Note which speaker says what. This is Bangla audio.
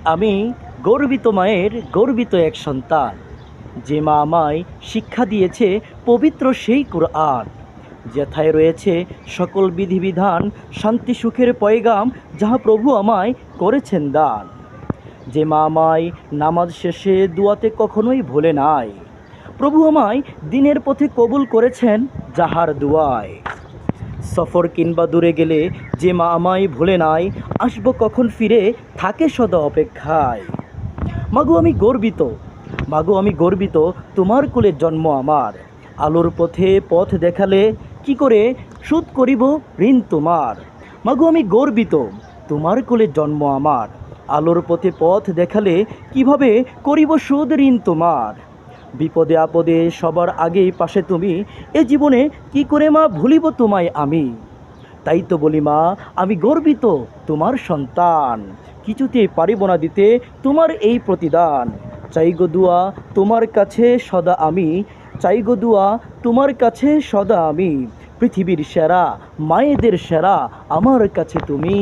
Speaker 1: আমি গর্বিত মায়ের গর্বিত এক সন্তান, যে মা আমায় শিক্ষা দিয়েছে পবিত্র সেই কোরআন, যেথায় রয়েছে সকল বিধিবিধান, শান্তি সুখের পয়গাম, যাহা প্রভু আমায় করেছেন দান। যে মা আমায় নামাজ শেষে দুয়াতে কখনোই ভোলে নাই, প্রভু আমায় দিনের পথে কবুল করেছেন যাহার দুয়ায়। সফর কিংবা দূরে গেলে যে মা আমায় ভুলে নাই, আসবো কখন ফিরে থাকে সদা অপেক্ষায়। মাগো আমি গর্বিত, মাগো আমি গর্বিত, তোমার কোলে জন্ম আমার। আলোর পথে পথ দেখালে কি করে শোধ করিব ঋণ তোমার। মাগো আমি গর্বিত, তোমার কোলে জন্ম আমার। আলোর পথে পথ দেখালে কিভাবে করিব শোধ ঋণ তোমার। বিপদে আপদে সবার আগেই পাশে তুমি, এ জীবনে কি করে মা ভুলিব তোমায় আমি। তাই তো বলি মা, আমি গর্বিত তোমার সন্তান, কিছুতে পারিব না দিতে তোমার এই প্রতিদান। চাই গো দুয়া তোমার কাছে সদা আমি, চাই গো দুয়া তোমার কাছে সদা আমি। পৃথিবীর সেরা মায়েদের সেরা আমার কাছে তুমি।